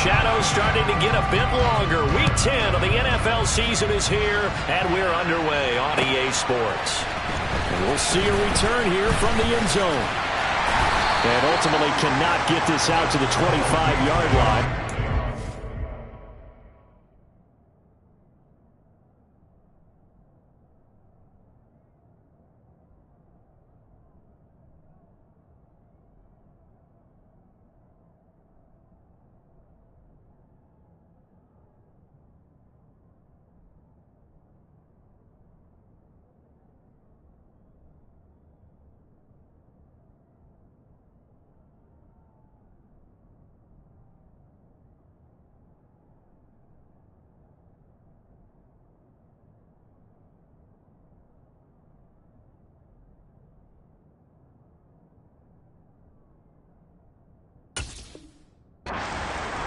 shadows starting to get a bit longer. Week 10 of the NFL season is here, and we're underway on EA Sports. And we'll see a return here from the end zone. And ultimately cannot get this out to the 25-yard line.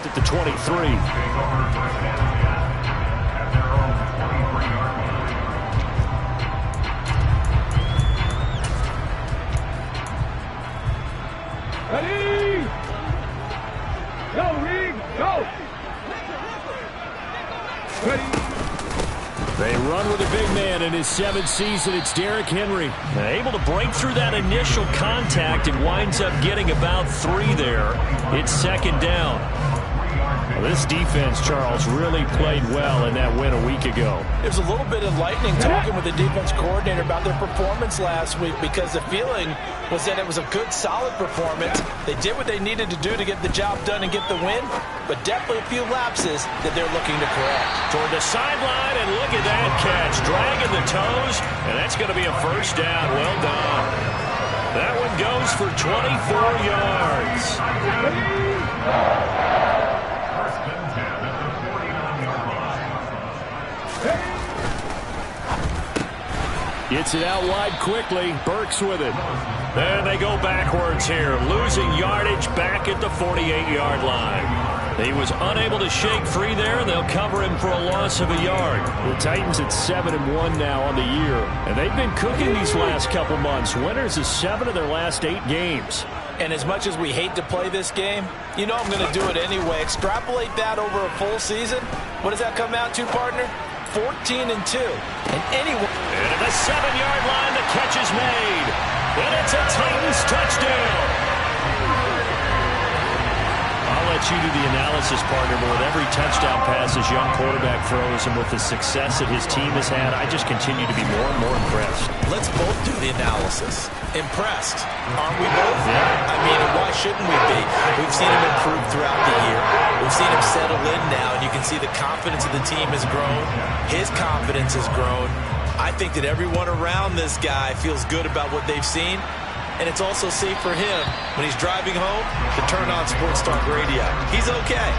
At the 23. Ready? Go, Reed, go! Ready? They run with a big man in his 7th season. It's Derrick Henry. Able to break through that initial contact and winds up getting about 3 there. It's 2nd down. Well, this defense, Charles, really played well in that win a week ago. It was a little bit enlightening talking with the defense coordinator about their performance last week, because the feeling was that it was a good, solid performance. They did what they needed to do to get the job done and get the win, but definitely a few lapses that they're looking to correct. Toward the sideline, and look at that catch. Dragging the toes, and that's going to be a 1st down. Well done. That one goes for 24 yards. Gets it out wide quickly. Burks with it. And they go backwards here, losing yardage back at the 48-yard line. He was unable to shake free there, and they'll cover him for a loss of a yard. The Titans at 7-1 now on the year, and they've been cooking these last couple months. Winners of 7 of their last 8 games. And as much as we hate to play this game, you know I'm going to do it anyway. Extrapolate that over a full season. What does that come out to, partner? 14-2. And anyone... And at the 7-yard line, the catch is made. And it's a Titans touchdown. I'll let you do the analysis, partner, but with every touchdown pass his young quarterback throws and with the success that his team has had, I just continue to be more and more impressed. Let's both do the analysis. Impressed, aren't we both? Yeah. I mean, why shouldn't we be? We've seen him improve throughout the year. We've seen him settle in now, and you can see the confidence of the team has grown. His confidence has grown. I think that everyone around this guy feels good about what they've seen, and it's also safe for him when he's driving home to turn on Sports Talk Radio. He's okay.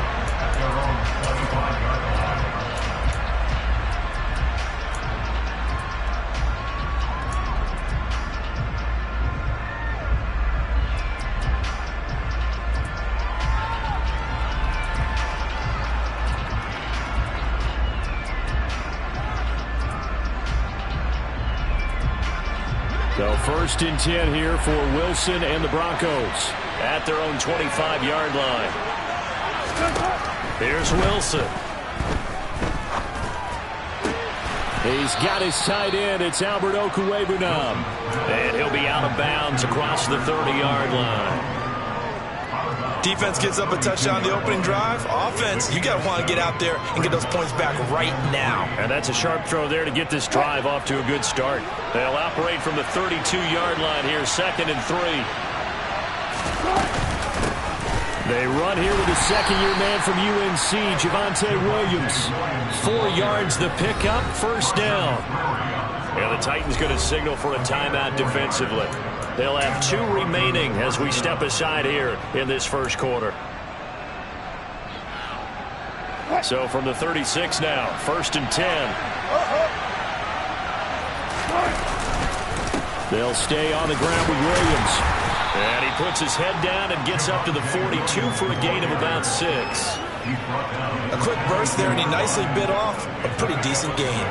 So 1st and 10 here for Wilson and the Broncos At their own 25-yard line. Here's Wilson. He's got his tight end. It's Albert Okwuegbunam. And he'll be out of bounds across the 30-yard line. Defense gets up a touchdown the opening drive. Offense, you got to want to get out there and get those points back right now. And that's a sharp throw there to get this drive off to a good start. They'll operate from the 32-yard line here, 2nd and 3. They run here with a second-year man from UNC, Javonte Williams. 4 yards the pickup, 1st down. And the Titans going to signal for a timeout defensively. They'll have 2 remaining as we step aside here in this 1st quarter. So from the 36 now, 1st and 10. They'll stay on the ground with Williams. And he puts his head down and gets up to the 42 for a gain of about 6. A quick burst there, and he nicely bit off a pretty decent gain.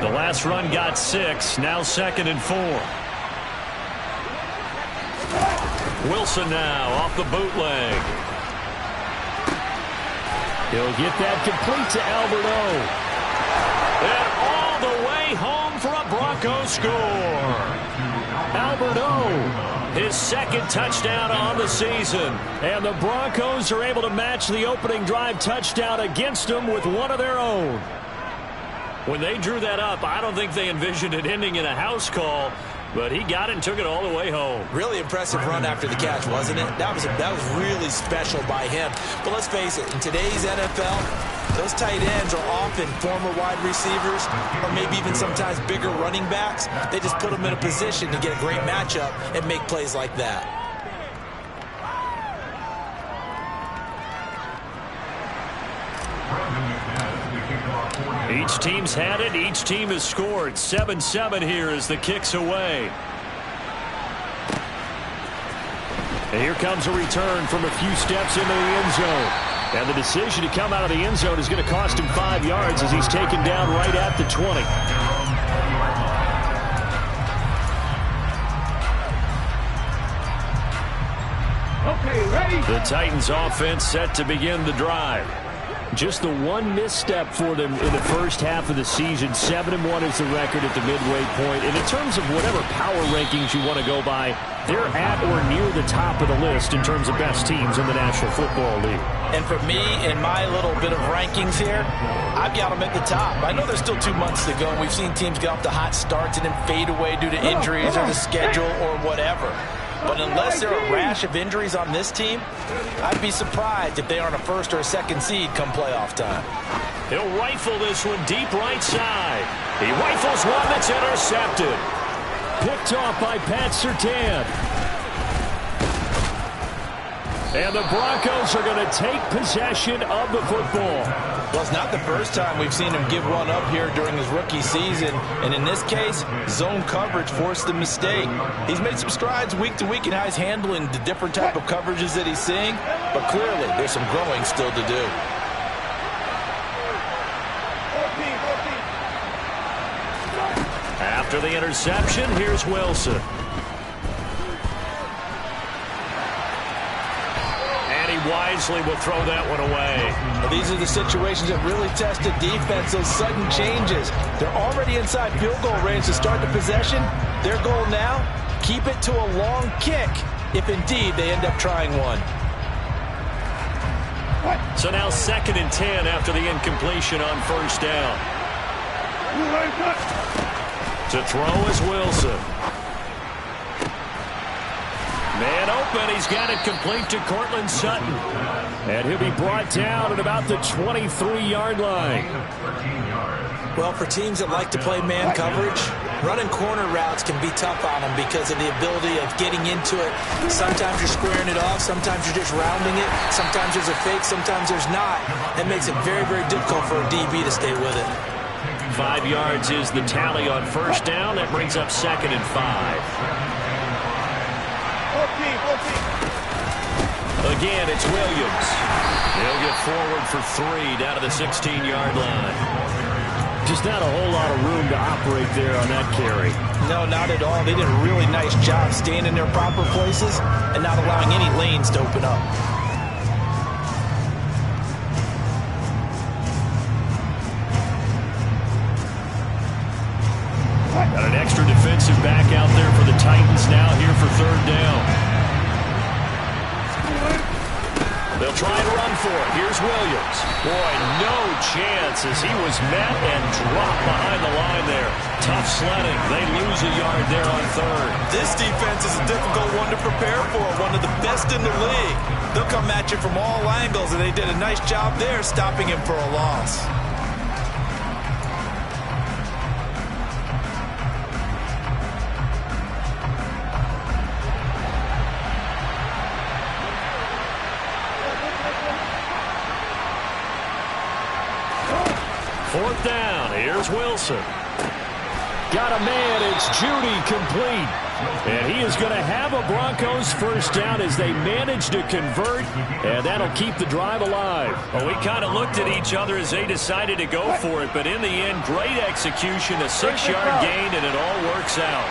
The last run got 6, now 2nd and 4. Wilson now off the bootleg. He'll get that complete to Albert O. And all the way home for a Broncos score. Albert O, his second touchdown on the season. And the Broncos are able to match the opening drive touchdown against them with one of their own. When they drew that up, I don't think they envisioned it ending in a house call, but he got it and took it all the way home. Really impressive run after the catch, wasn't it? That was really special by him. But let's face it, in today's NFL, those tight ends are often former wide receivers or maybe even sometimes bigger running backs. They just put them in a position to get a great matchup and make plays like that. Each team's had it. Each team has scored. 7-7 here as the kick's away. And here comes a return from a few steps into the end zone. And the decision to come out of the end zone is going to cost him 5 yards as he's taken down right at the 20. Okay, ready? The Titans offense set to begin the drive. Just the one misstep for them in the first half of the season. 7-1 is the record at the midway point. And in terms of whatever power rankings you want to go by, they're at or near the top of the list in terms of best teams in the National Football League. And for me, in my little bit of rankings here, I've got them at the top. I know there's still 2 months to go. We've seen teams get off to hot starts and then fade away due to injuries or the schedule or whatever. But unless there are a rash of injuries on this team, I'd be surprised if they aren't a first or a second seed come playoff time. He'll rifle this one deep right side. He rifles one that's intercepted. Picked off by Pat Surtain. And the Broncos are going to take possession of the football. Well, it's not the first time we've seen him give one up here during his rookie season. And in this case, zone coverage forced the mistake. He's made some strides week to week in how he's handling the different type of coverages that he's seeing. But clearly, there's some growing still to do. After the interception, here's Wilson. Wisely will throw that one away. Well, these are the situations that really test a defense, those sudden changes. They're already inside field goal range to start the possession. Their goal now, keep it to a long kick, if indeed they end up trying one. So now 2nd and 10 after the incompletion on first down. To throw is Wilson. Man open, he's got it complete to Courtland Sutton. And he'll be brought down at about the 23-yard line. Well, for teams that like to play man coverage, running corner routes can be tough on them because of the ability of getting into it. Sometimes you're squaring it off, sometimes you're just rounding it, sometimes there's a fake, sometimes there's not. That makes it very, very difficult for a DB to stay with it. 5 yards is the tally on first down. That brings up 2nd and 5. Again, it's Williams. He'll get forward for 3 down to the 16-yard line. Just not a whole lot of room to operate there on that carry. No, not at all. They did a really nice job staying in their proper places and not allowing any lanes to open up. Got an extra defensive back out there for the Titans now here for 3rd down. They'll try and run for it. Here's Williams. Boy, no chance as he was met and dropped behind the line there. Tough sledding. They lose a yard there on 3rd. This defense is a difficult one to prepare for, one of the best in the league. They'll come at you from all angles, and they did a nice job there stopping him for a loss. Fourth down. Here's Wilson. Got a man. It's Judy complete. And he is going to have a Broncos first down as they manage to convert. And that'll keep the drive alive. Well, we kind of looked at each other as they decided to go for it. But in the end, great execution, a 6-yard gain, and it all works out.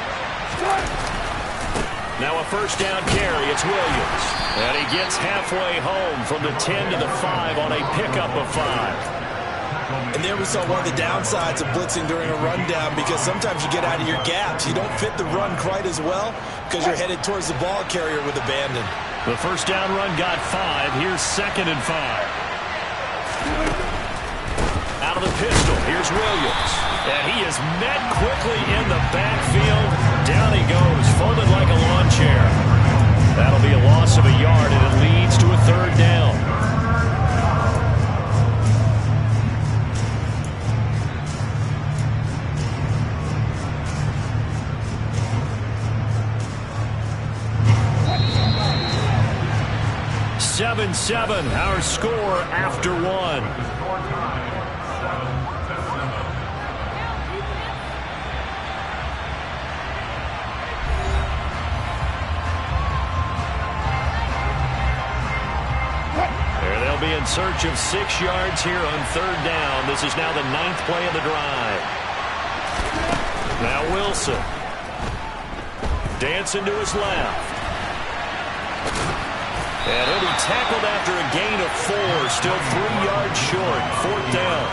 Now a first down carry. It's Williams. And he gets halfway home from the 10 to the 5 on a pickup of 5. And there we saw one of the downsides of blitzing during a rundown, because sometimes you get out of your gaps. You don't fit the run quite as well because you're headed towards the ball carrier with abandon. The first down run got 5. Here's 2nd and 5. Out of the pistol, here's Williams. And he is met quickly in the backfield. Down he goes, folded like a lawn chair. That'll be a loss of a yard, and it leads to a 3rd down. Seven, our score after 1. They'll be in search of 6 yards here on 3rd down. This is now the 9th play of the drive. Now Wilson. Dancing to his left. And he'll be tackled after a gain of 4. Still 3 yards short. 4th down.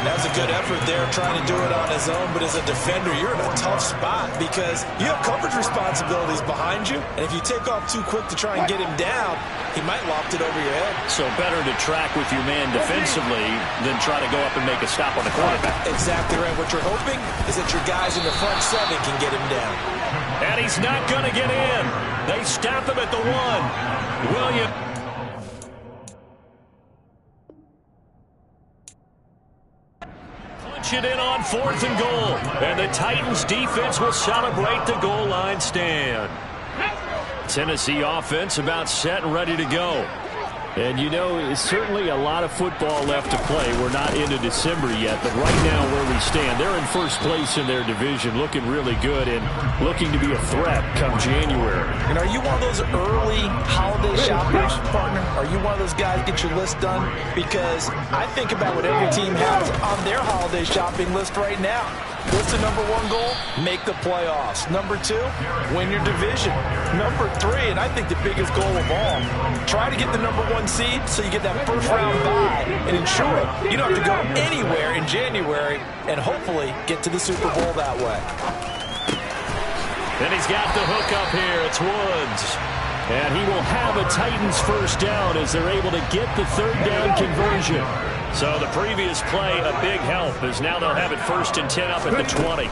That was a good effort there, trying to do it on his own. But as a defender, you're in a tough spot because you have coverage responsibilities behind you. And if you take off too quick to try and get him down, he might loft it over your head. So better to track with your man defensively than try to go up and make a stop on the quarterback. Exactly right. What you're hoping is that your guys in the front 7 can get him down. And he's not going to get in. They stop him at the 1. Williams. Punch it in on 4th and goal. And the Titans defense will celebrate the goal line stand. Tennessee offense about set and ready to go. And you know, it's certainly a lot of football left to play. We're not into December yet, but right now where we stand, they're in first place in their division, looking really good and looking to be a threat come January. And are you one of those early holiday shoppers, partner? Are you one of those guys get your list done? Because I think about what every team has on their holiday shopping list right now. What's the number 1 goal? Make the playoffs. Number 2, win your division. Number 3, and I think the biggest goal of all, try to get the number 1 seed so you get that first round bye and ensure you don't have to go anywhere in January and hopefully get to the Super Bowl that way. And he's got the hook up here. It's Woods. And he will have a Titans first down as they're able to get the 3rd down conversion. So the previous play, a big help, as now they'll have it 1st and 10 up at the 20.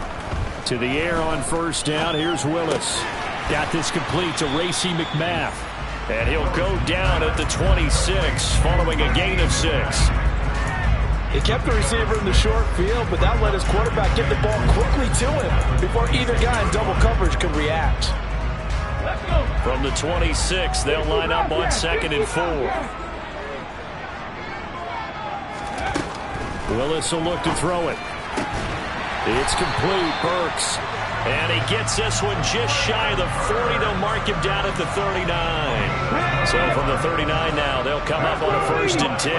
To the air on first down. Here's Willis. Got this complete to Racey McMath. And he'll go down at the 26 following a gain of 6. He kept the receiver in the short field, but that let his quarterback get the ball quickly to him before either guy in double coverage could react. From the 26, they'll line up on 2nd and 4. Willis will look to throw it. It's complete. Burks. And he gets this one just shy of the 40. They'll mark him down at the 39. So from the 39 now, they'll come up on a 1st and 10.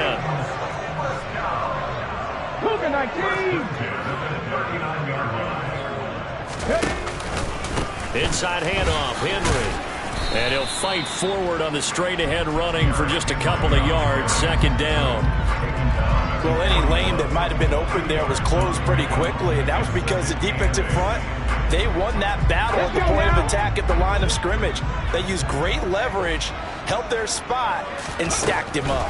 Inside handoff, Henry. And he'll fight forward on the straight-ahead running for just a couple of yards. 2nd down. Well, any lane that might have been open there was closed pretty quickly, and that was because the defensive front, they won that battle at the point of attack at the line of scrimmage. They used great leverage, held their spot, and stacked him up.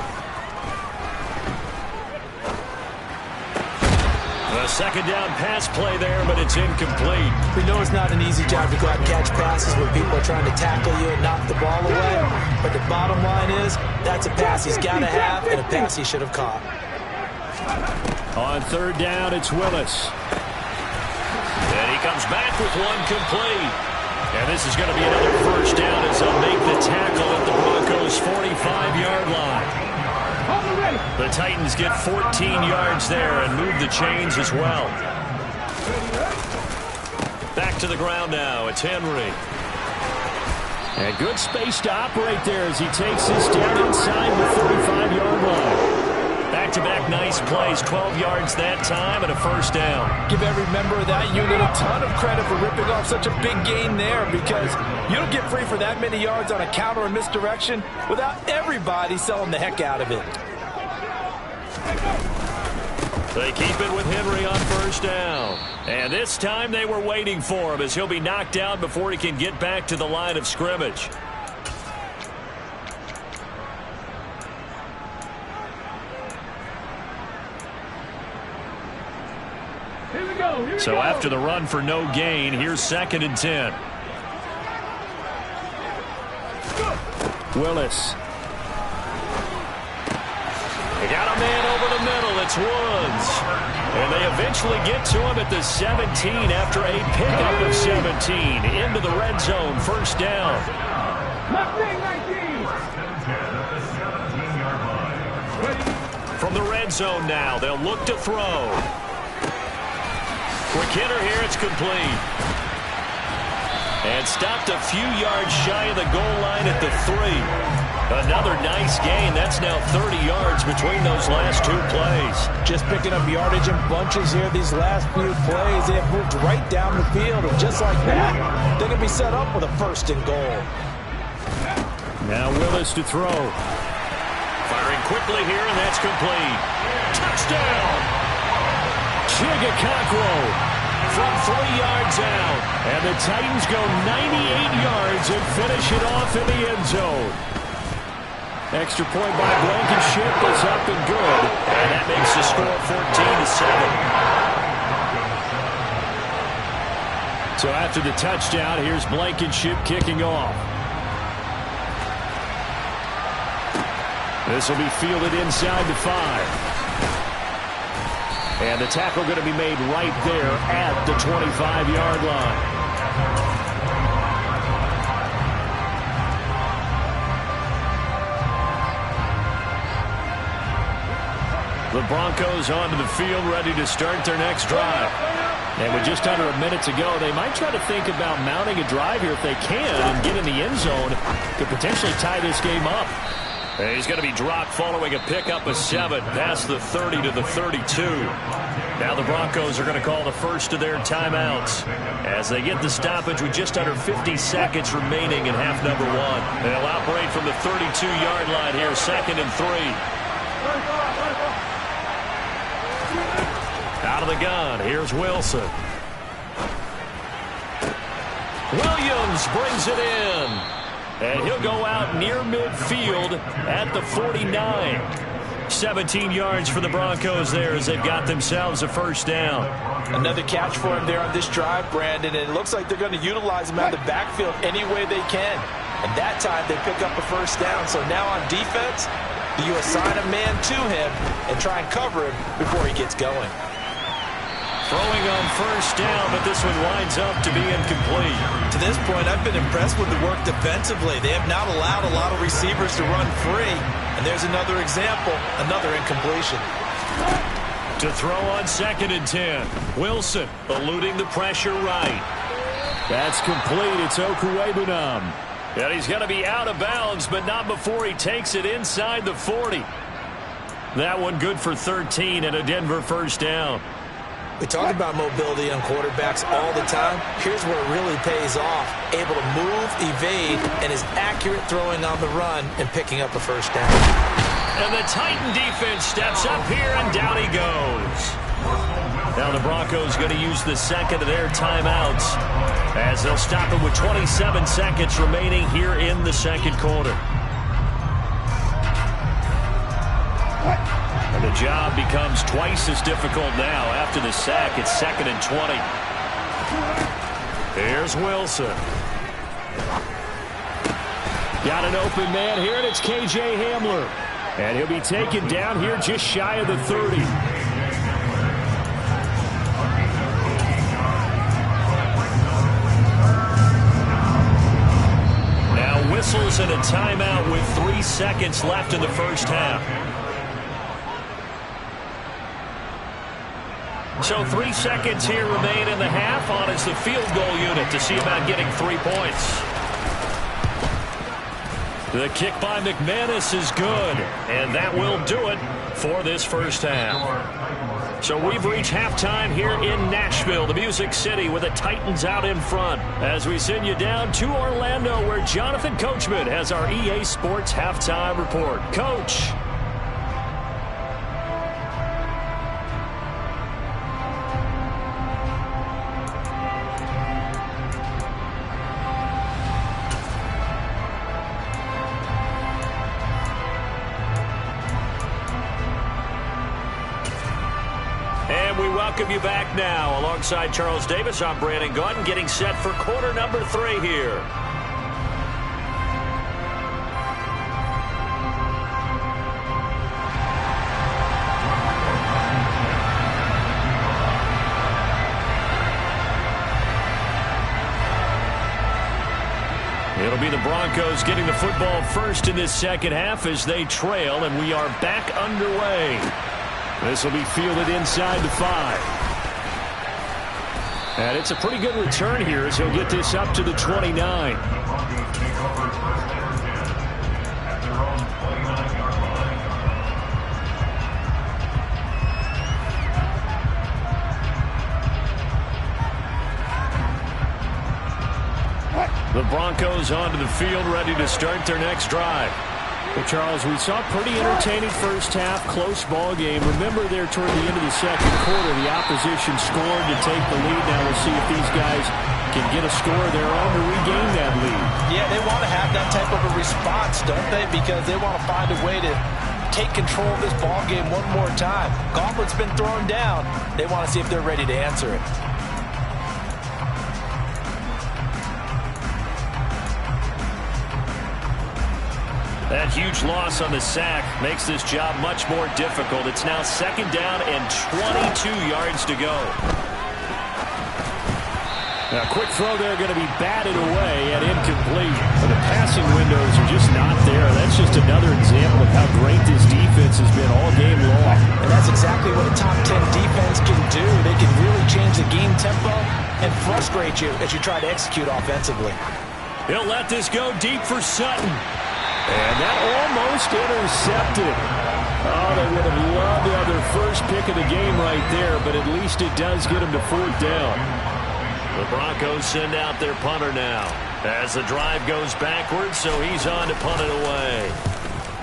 A 2nd down pass play there, but it's incomplete. We know it's not an easy job to go out and catch passes when people are trying to tackle you and knock the ball away, but the bottom line is that's a pass he's got to have and a pass he should have caught. On 3rd down, it's Willis. And he comes back with one complete. And this is going to be another first down as they'll make the tackle at the Broncos' 45-yard line. The Titans get 14 yards there and move the chains as well. Back to the ground now. It's Henry. And good space to operate there as he takes this down inside the 35-yard line. Back-to-back nice plays, 12 yards that time and a first down. Give every member of that unit a ton of credit for ripping off such a big gain there because you don't get free for that many yards on a counter or misdirection without everybody selling the heck out of it. They keep it with Henry on first down. And this time they were waiting for him as he'll be knocked down before he can get back to the line of scrimmage. So after the run for no gain, here's 2nd and 10. Willis. They got a man over the middle. It's Woods. And they eventually get to him at the 17 after a pickup of 17. Into the red zone, first down. From the red zone now, they'll look to throw. Quick hitter here, it's complete. And stopped a few yards shy of the goal line at the 3. Another nice gain. That's now 30 yards between those last 2 plays. Just picking up yardage in bunches here these last few plays. They have moved right down the field, and just like that, they're going to be set up with a 1st and goal. Now Willis to throw. Firing quickly here, and that's complete. Touchdown! Chigakakwo from 3 yards out. And the Titans go 98 yards and finish it off in the end zone. Extra point by Blankenship is up and good. And that makes the score 14-7. So after the touchdown, here's Blankenship kicking off. This will be fielded inside the 5. And the tackle going to be made right there at the 25-yard line. The Broncos onto the field, ready to start their next drive. And with just under a minute to go, they might try to think about mounting a drive here if they can and get in the end zone to potentially tie this game up. And he's going to be dropped following a pickup of 7 past the 30 to the 32. Now the Broncos are going to call the first of their timeouts as they get the stoppage with just under 50 seconds remaining in half number 1. They'll operate from the 32-yard line here, 2nd and 3. Out of the gun, here's Wilson. Williams brings it in. And he'll go out near midfield at the 49. 17 yards for the Broncos there as they've got themselves a first down. Another catch for him there on this drive, Brandon, and it looks like they're going to utilize him out of the backfield any way they can. And that time they pick up a first down. So now on defense, you assign a man to him and try and cover him before he gets going. Throwing on first down, but this one winds up to be incomplete. To this point, I've been impressed with the work defensively. They have not allowed a lot of receivers to run free. And there's another example, another incompletion. To throw on 2nd and 10. Wilson eluding the pressure right. That's complete. It's Okuwebunam. And he's going to be out of bounds, but not before he takes it inside the 40. That one good for 13 and a Denver first down. We talk about mobility on quarterbacks all the time. Here's where it really pays off. Able to move, evade, and is accurate throwing on the run and picking up a first down. And the Titan defense steps up here, and down he goes. Now the Broncos going to use the 2nd of their timeouts as they'll stop it with 27 seconds remaining here in the 2nd quarter. And the job becomes twice as difficult now after the sack. It's 2nd and 20. Here's Wilson. Got an open man here, and it's K.J. Hamler. And he'll be taken down here just shy of the 30. Now whistles and a timeout with 3 seconds left in the first half. So 3 seconds here remain in the half. On is the field goal unit to see about getting 3 points. The kick by McManus is good, and that will do it for this first half. So we've reached halftime here in Nashville, the Music City, with the Titans out in front. As we send you down to Orlando, where Jonathan Coachman has our EA Sports halftime report. Coach. And we welcome you back now. Alongside Charles Davis, I'm Brandon Gaudin, getting set for quarter number 3 here. It'll be the Broncos getting the football first in this second half as they trail, and we are back underway. This will be fielded inside the 5. And it's a pretty good return here as he'll get this up to the 29. The Broncos onto the field, ready to start their next drive. Well, Charles, we saw a pretty entertaining first half, close ball game. Remember there toward the end of the second quarter, the opposition scored to take the lead. Now we'll see if these guys can get a score of their own to regain that lead. Yeah, they want to have that type of a response, don't they? Because they want to find a way to take control of this ball game one more time. Gauntlet's been thrown down. They want to see if they're ready to answer it. That huge loss on the sack makes this job much more difficult. It's now second down and 22 yards to go. Now, quick throw there going to be batted away and incomplete. The passing windows are just not there. That's just another example of how great this defense has been all game long. And that's exactly what a top 10 defense can do. They can really change the game tempo and frustrate you as you try to execute offensively. He'll let this go deep for Sutton. And that almost intercepted. Oh, they would have loved to have their first pick of the game right there, but at least it does get them to 4th down. The Broncos send out their punter now as the drive goes backwards, so he's on to punt it away.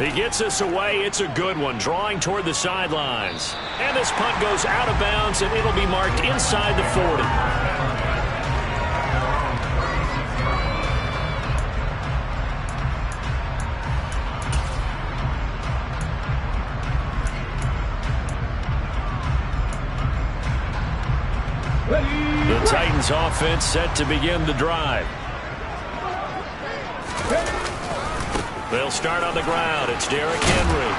He gets us away. It's a good one, drawing toward the sidelines. And this punt goes out of bounds, and it'll be marked inside the 40. The Titans offense set to begin the drive. They'll start on the ground. It's Derrick Henry.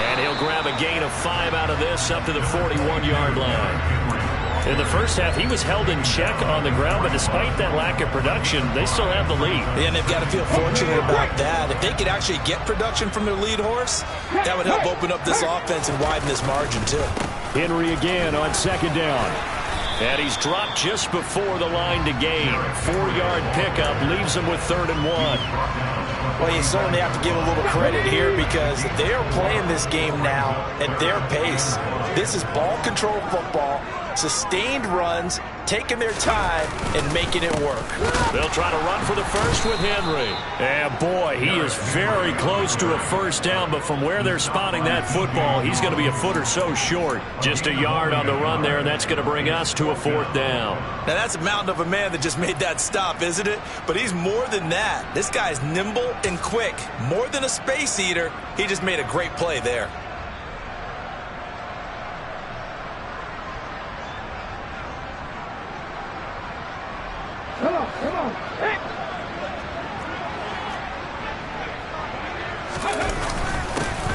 And he'll grab a gain of 5 out of this up to the 41-yard line. In the first half, he was held in check on the ground, but despite that lack of production, they still have the lead. Yeah, and they've got to feel fortunate about that. If they could actually get production from their lead horse, that would help open up this offense and widen this margin, too. Henry again on second down. And he's dropped just before the line to gain. 4-yard pickup leaves him with 3rd and 1. Well, you certainly have to give a little credit here because they are playing this game now at their pace. This is ball control football, sustained runs, taking their time and making it work. They'll try to run for the first with Henry. And boy, he is very close to a first down, but from where they're spotting that football, he's going to be a foot or so short. Just a yard on the run there, and that's going to bring us to a 4th down. Now, that's a mountain of a man that just made that stop, isn't it? But he's more than that. This guy's nimble and quick. More than a space eater, he just made a great play there. Come on. Hey.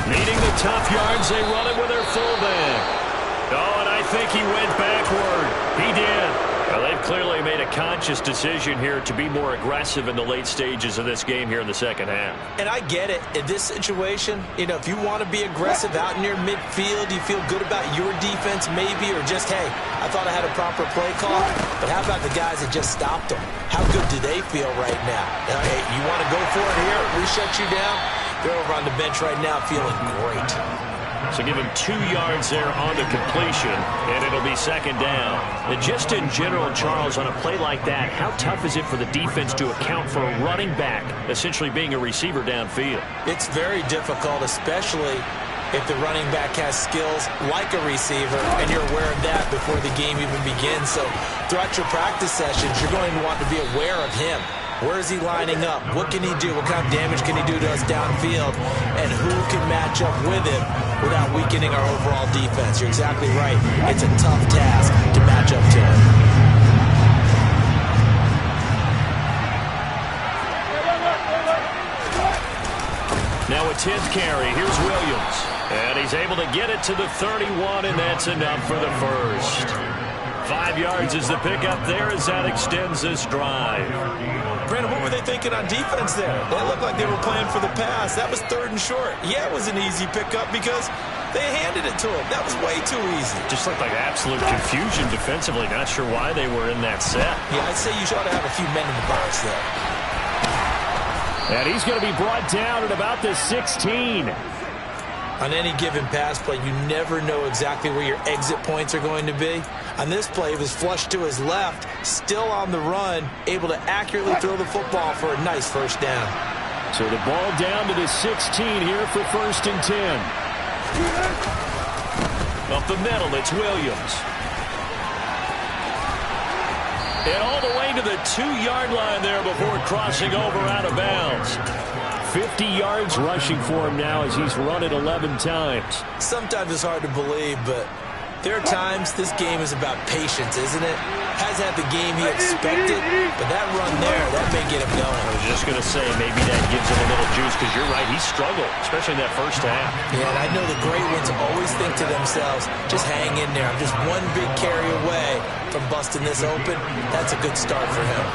Needing the tough yards, they run it with their fullback. Oh, and I think he went backward. He did. Well, they've clearly made a conscious decision here to be more aggressive in the late stages of this game here in the second half. And I get it. In this situation, if you want to be aggressive out near midfield, you feel good about your defense maybe, or just, hey, I thought I had a proper play call. But how about the guys that just stopped them? How good do they feel right now? Hey, you want to go for it here? We shut you down? They're over on the bench right now feeling great. So give him 2 yards there on the completion, and it'll be second down. And just in general, Charles, on a play like that, how tough is it for the defense to account for a running back essentially being a receiver downfield? It's very difficult, especially if the running back has skills like a receiver, and you're aware of that before the game even begins. So throughout your practice sessions, you're going to want to be aware of him. Where is he lining up? What can he do? What kind of damage can he do to us downfield? And who can match up with him without weakening our overall defense? You're exactly right. It's a tough task to match up to him. Now a 10th carry. Here's Williams. And he's able to get it to the 31, and that's enough for the first. 5 yards is the pickup there as that extends this drive. Brandon, what were they thinking on defense there? They looked like they were playing for the pass. That was 3rd and short. Yeah, it was an easy pickup because they handed it to him. That was way too easy. Just looked like absolute confusion defensively. Not sure why they were in that set. Yeah, I'd say you ought to have a few men in the box there. And he's going to be brought down at about the 16. On any given pass play, you never know exactly where your exit points are going to be. On this play, it was flushed to his left, still on the run, able to accurately throw the football for a nice first down. So the ball down to the 16 here for 1st and 10. Up the middle, it's Williams. And all the way to the 2-yard line there before crossing over out of bounds. 50 yards rushing for him now as he's run it 11 times. Sometimes it's hard to believe, but there are times this game is about patience, isn't it? Hasn't had the game he expected, but that run there, that may get him going. I was just going to say, maybe that gives him a little juice, because you're right, he struggled, especially in that first half. Yeah, and I know the great ones always think to themselves, just hang in there. I'm just one big carry away from busting this open. That's a good start for him.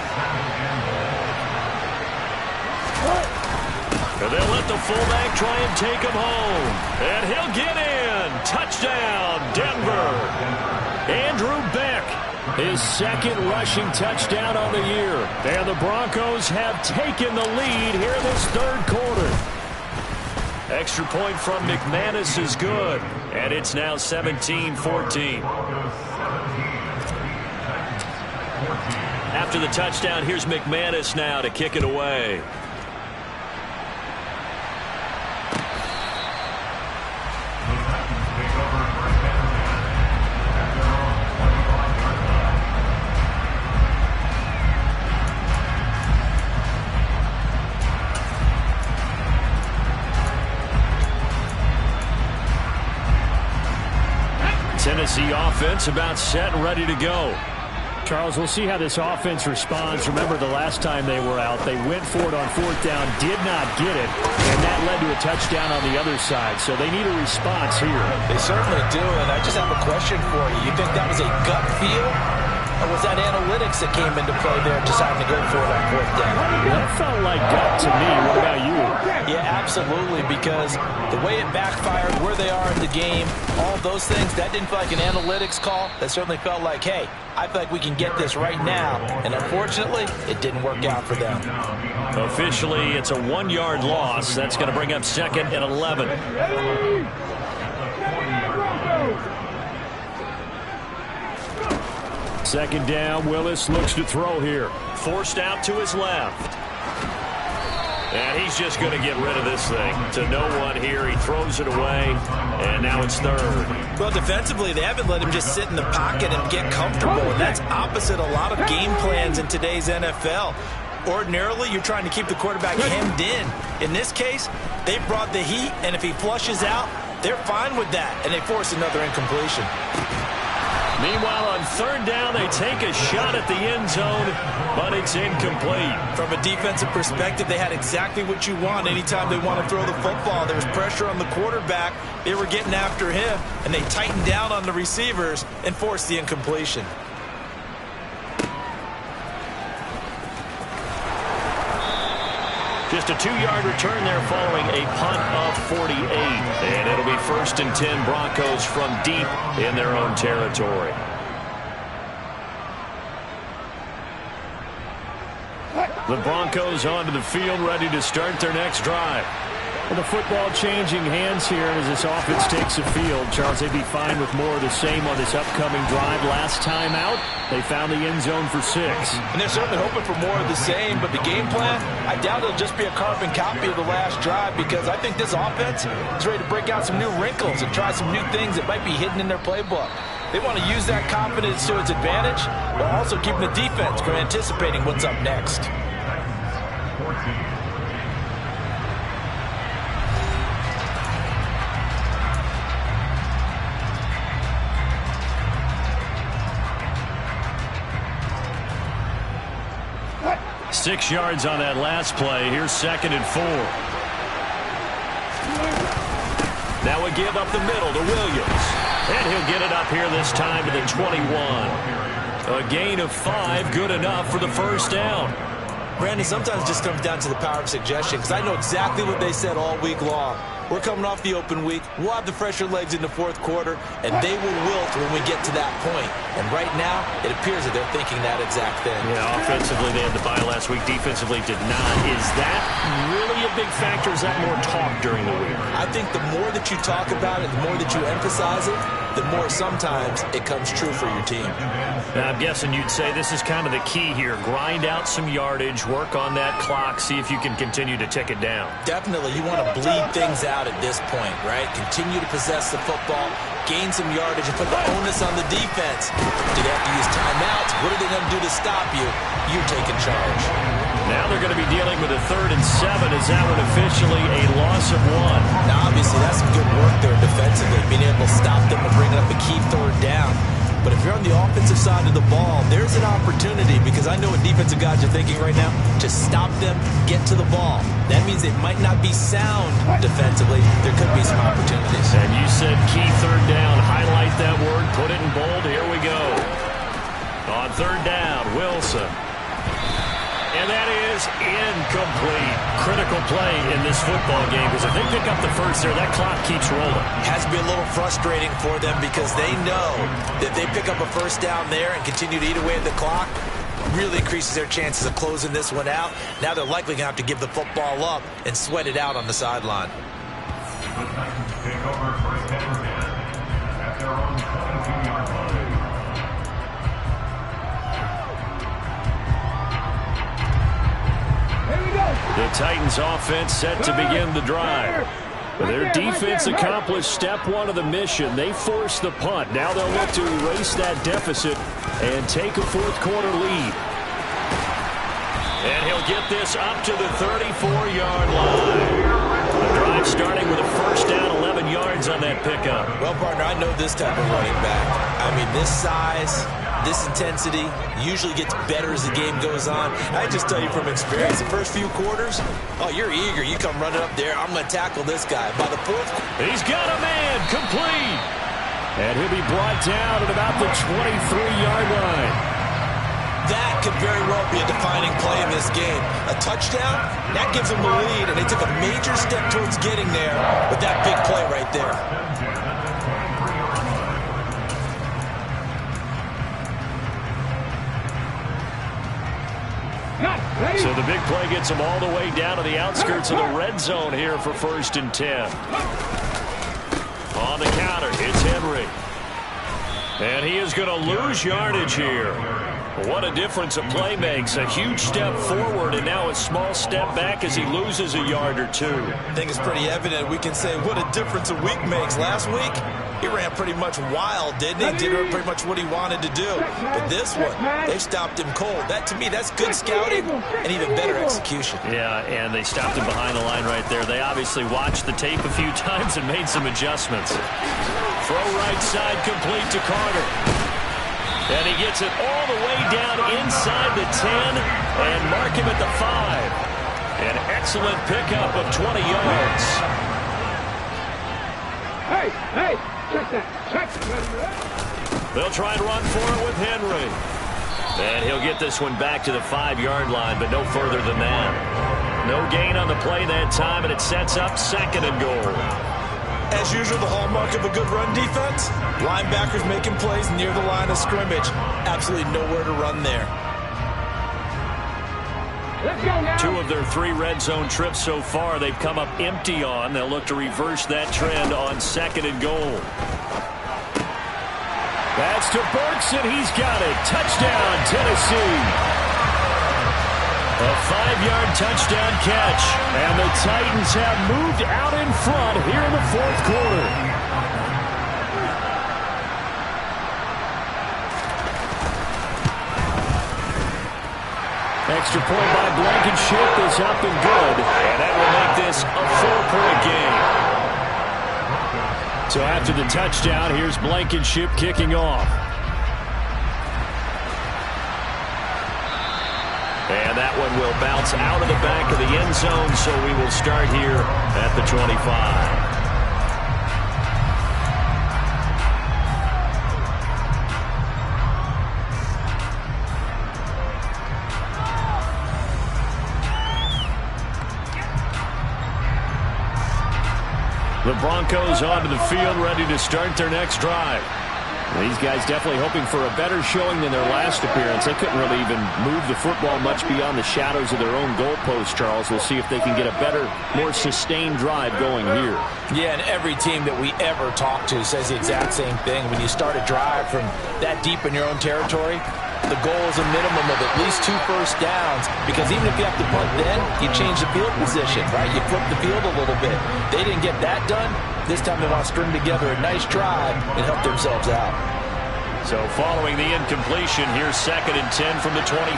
And they'll let the fullback try and take him home. And he'll get in. Touchdown, Denver. Andrew Beck, his 2nd rushing touchdown on the year. And the Broncos have taken the lead here in this 3rd quarter. Extra point from McManus is good. And it's now 17-14. After the touchdown, here's McManus now to kick it away. Tennessee offense about set and ready to go. Charles, we'll see how this offense responds. Remember the last time they were out, they went for it on 4th down, did not get it, and that led to a touchdown on the other side. So they need a response here. They certainly do, and I just have a question for you. You think that was a gut feel, or was that analytics that came into play there deciding to go for it on 4th down? That felt like gut to me. What about you? Yeah, absolutely, because the way it backfired, where they are in the game, all those things, that didn't feel like an analytics call. That certainly felt like, hey, I feel like we can get this right now. And unfortunately, it didn't work out for them. Officially, it's a 1-yard loss. That's going to bring up 2nd and 11. Second down, Willis looks to throw here. Forced out to his left. And he's just going to get rid of this thing. To no one here. He throws it away. And now it's 3rd. Well, defensively, they haven't let him just sit in the pocket and get comfortable. And that's opposite a lot of game plans in today's NFL. Ordinarily, you're trying to keep the quarterback hemmed in. In this case, they brought the heat. And if he flushes out, they're fine with that. And they force another incompletion. Meanwhile, on 3rd down, they take a shot at the end zone, but it's incomplete. From a defensive perspective, they had exactly what you want anytime they want to throw the football. There was pressure on the quarterback. They were getting after him, and they tightened down on the receivers and forced the incompletion. Just a 2-yard return there following a punt of 48. And it'll be 1st and 10 Broncos from deep in their own territory. The Broncos onto the field ready to start their next drive. Well, the football changing hands here as this offense takes the field. Charles, they'd be fine with more of the same on this upcoming drive. Last time out, they found the end zone for 6. And they're certainly hoping for more of the same, but the game plan, I doubt it'll just be a carbon copy of the last drive, because I think this offense is ready to break out some new wrinkles and try some new things that might be hidden in their playbook. They want to use that confidence to its advantage, but also keeping the defense from anticipating what's up next. Six yards on that last play. Here's 2nd and 4. Now we give up the middle to Williams. And he'll get it up here this time to the 21. A gain of 5, good enough for the first down. Brandon, sometimes it just comes down to the power of suggestion, because I know exactly what they said all week long. We're coming off the open week. We'll have the fresher legs in the 4th quarter, and they will wilt when we get to that point. And right now, it appears that they're thinking that exact thing. Yeah, offensively, they had the bye last week. Defensively, did not. Is that really a big factor? Is that more talk during the week? I think the more that you talk about it, the more that you emphasize it, the more sometimes it comes true for your team. Now, I'm guessing you'd say this is kind of the key here. Grind out some yardage, work on that clock, see if you can continue to tick it down. Definitely. You want to bleed things out at this point, right? Continue to possess the football, gain some yardage, and put the onus on the defense. Do they have to use timeouts? What are they going to do to stop you? You're taking charge. Now they're going to be dealing with a 3rd and 7. Is that one officially a loss of 1? Now, obviously, that's some good work there defensively, being able to stop them and bring up a key 3rd down. But if you're on the offensive side of the ball, there's an opportunity, because I know what defensive guys are thinking right now, to stop them, get to the ball. That means it might not be sound defensively. There could be some opportunities. And you said key 3rd down. Highlight that word, put it in bold. Here we go. On 3rd down, Wilson. And that is incomplete. Critical play in this football game, because if they pick up the first there, that clock keeps rolling. Has to be a little frustrating for them, because they know that they pick up a first down there and continue to eat away at the clock, really increases their chances of closing this one out. Now they're likely going to have to give the football up and sweat it out on the sideline. The Titans offense set to begin the drive. Their defense accomplished step 1 of the mission. They forced the punt. Now they'll look to erase that deficit and take a 4th quarter lead. And he'll get this up to the 34-yard line. The drive starting with a first down, 11 yards on that pickup. Well, partner, I know this type of running back. I mean, this size, this intensity usually gets better as the game goes on. I just tell you from experience, the first few quarters, oh, you're eager. You come running up there. I'm going to tackle this guy. By the 4th, he's got a man complete. And he'll be brought down at about the 23-yard line. That could very well be a defining play in this game. A touchdown, that gives them the lead, and they took a major step towards getting there with that big play right there. So the big play gets them all the way down to the outskirts of the red zone here for 1st and 10. On the counter, it's Henry. And he is going to lose yardage here. What a difference a play makes. A huge step forward and now a small step back as he loses a yard or 2. I think it's pretty evident. We can say what a difference a week makes. Last week, he ran pretty much wild, didn't he? Did pretty much what he wanted to do. But this one, they stopped him cold. That, to me, that's good scouting and even better execution. Yeah, and they stopped him behind the line right there. They obviously watched the tape a few times and made some adjustments. Throw right side complete to Carter. And he gets it all the way down inside the 10 and mark him at the 5. An excellent pickup of 20 yards. Hey, check that. They'll try and run for it with Henry. And he'll get this one back to the 5-yard line, but no further than that. No gain on the play that time, and it sets up 2nd and goal. As usual, the hallmark of a good run defense, linebackers making plays near the line of scrimmage. Absolutely nowhere to run there. Let's go now. 2 of their 3 red zone trips so far they've come up empty on. They'll look to reverse that trend on 2nd and goal. That's to Burks, and he's got it. Touchdown, Tennessee. A 5-yard touchdown catch, and the Titans have moved out in front here in the 4th quarter. Extra point by Blankenship is up and good, and that will make this a 4-point game. So after the touchdown, here's Blankenship kicking off. And that one will bounce out of the back of the end zone, so we will start here at the 25. The Broncos onto the field, ready to start their next drive. These guys definitely hoping for a better showing than their last appearance. They couldn't really even move the football much beyond the shadows of their own goalpost, Charles. We'll see if they can get a better, more sustained drive going here. Yeah, and every team that we ever talk to says the exact same thing. When you start a drive from that deep in your own territory, the goal is a minimum of at least 2 first downs, because even if you have to punt then, you change the field position, right? You flip the field a little bit. They didn't get that done. This time they want to string together a nice drive and help themselves out. So following the incompletion, here's 2nd and 10 from the 25.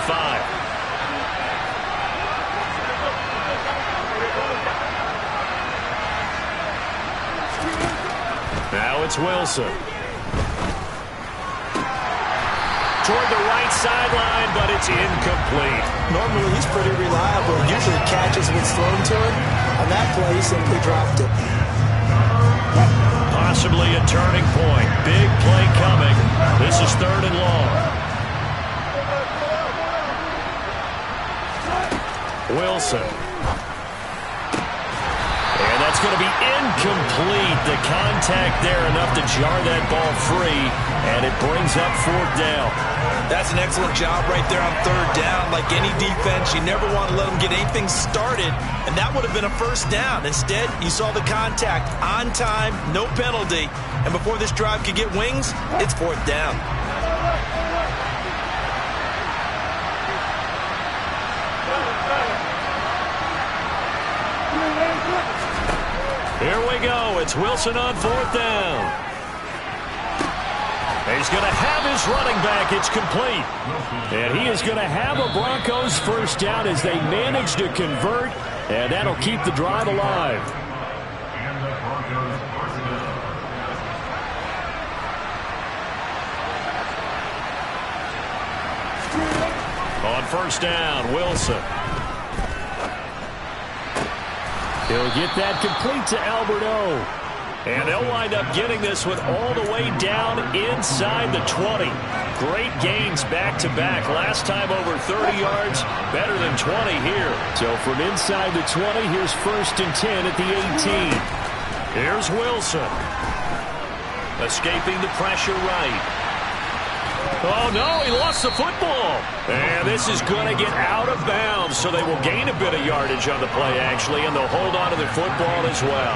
Now it's Wilson. Toward the right sideline, but it's incomplete. Normally he's pretty reliable. Usually catches what's thrown to him. On that play, he simply dropped it. Possibly a turning point. Big play coming. This is 3rd and long. Wilson. And that's going to be incomplete. The contact there enough to jar that ball free, and it brings up 4th down. That's an excellent job right there on 3rd down. Like any defense, you never want to let them get anything started, and that would have been a first down. Instead, you saw the contact on time, no penalty, and before this drive could get wings, it's 4th down. Here we go. It's Wilson on 4th down. He's going to have his running back. It's complete. And he is going to have a Broncos first down as they manage to convert, and that'll keep the drive alive. On 1st down, Wilson. He'll get that complete to Alberto. And they'll wind up getting this one all the way down inside the 20. Great gains back-to-back. Last time over 30 yards, better than 20 here. So from inside the 20, here's 1st and 10 at the 18. Here's Wilson. Escaping the pressure right. Oh, no, he lost the football. And this is going to get out of bounds, so they will gain a bit of yardage on the play, actually, and they'll hold on to the football as well.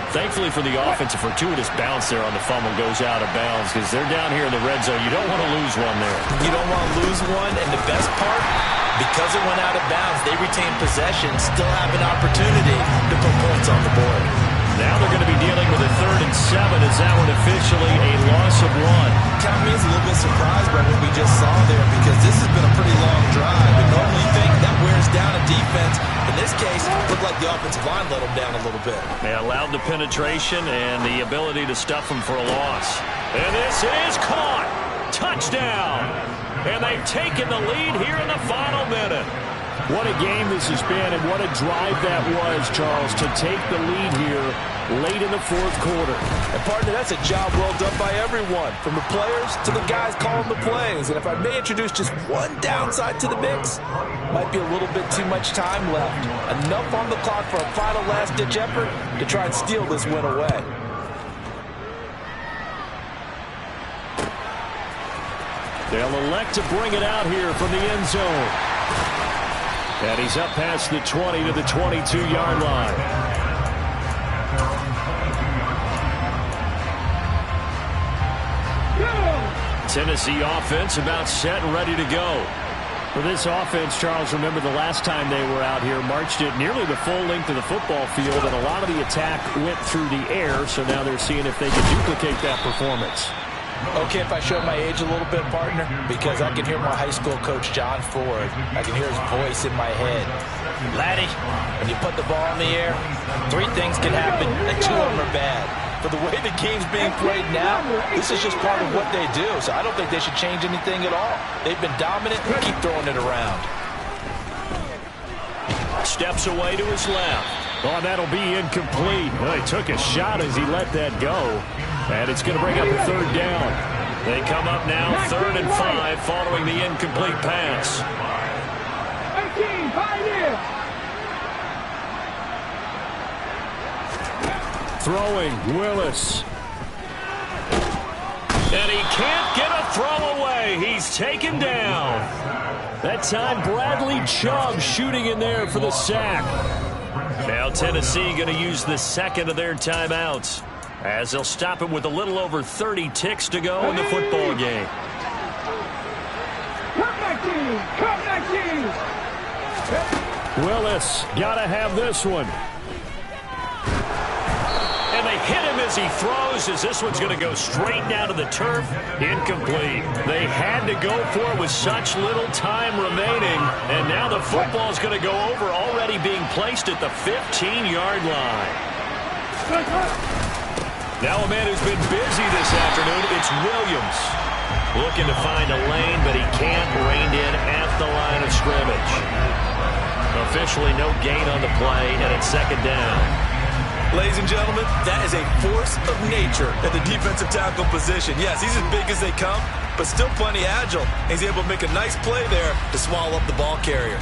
Thankfully for the offense, a fortuitous bounce there on the fumble goes out of bounds because they're down here in the red zone. You don't want to lose one there. You don't want to lose one, and the best part, because it went out of bounds, they retain possession, still have an opportunity to put points on the board. Now they're going to be dealing with a 3rd and 7 as that one officially a loss of 1. Kind of means a little bit surprised by what we just saw there, because this has been a pretty long drive. And normally you think that wears down a defense. In this case, it looked like the offensive line let them down a little bit. They allowed the penetration and the ability to stuff them for a loss. And this is caught. Touchdown. And they've taken the lead here in the final minute. What a game this has been, and what a drive that was, Charles, to take the lead here late in the 4th quarter. And partner, that's a job well done by everyone, from the players to the guys calling the plays. And if I may introduce just one downside to the mix, might be a little bit too much time left. Enough on the clock for a final last-ditch effort to try and steal this win away. They'll elect to bring it out here from the end zone. And he's up past the 20 to the 22-yard line. Tennessee offense about set and ready to go. For this offense, Charles, remember the last time they were out here, marched it nearly the full length of the football field, and a lot of the attack went through the air, so now they're seeing if they can duplicate that performance. Okay, if I show my age a little bit, partner, because I can hear my high school coach, John Ford. I can hear his voice in my head. Laddie, when you put the ball in the air, 3 things can happen, and 2 of them are bad. For the way the game's being played now, this is just part of what they do, so I don't think they should change anything at all. They've been dominant and keep throwing it around. Steps away to his left. Oh, that'll be incomplete. Well, he took a shot as he let that go. And it's going to bring up a 3rd down. They come up now 3rd and 5 following the incomplete pass. 18, 5 years. Throwing, Willis. And he can't get a throw away. He's taken down. That time, Bradley Chubb shooting in there for the sack. Now Tennessee going to use the 2nd of their timeouts, as they'll stop it with a little over 30 ticks to go in the football game. Come back, team. Willis, gotta have this one. And they hit him as he throws, as this one's going to go straight down to the turf. Incomplete. They had to go for it with such little time remaining, and now the football's going to go over, already being placed at the 15-yard line. Now a man who's been busy this afternoon, it's Williams. Looking to find a lane, but he can't, reined in at the line of scrimmage. Officially no gain on the play, and it's 2nd down. Ladies and gentlemen, that is a force of nature at the defensive tackle position. Yes, he's as big as they come, but still plenty agile. He's able to make a nice play there to swallow up the ball carrier.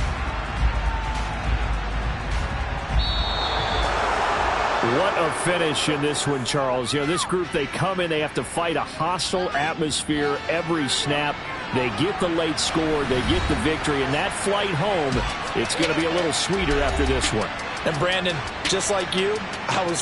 What a finish in this one, Charles. You know, this group, they come in, they have to fight a hostile atmosphere every snap. They get the late score, they get the victory, and that flight home, it's going to be a little sweeter after this one. And Brandon, just like you, I was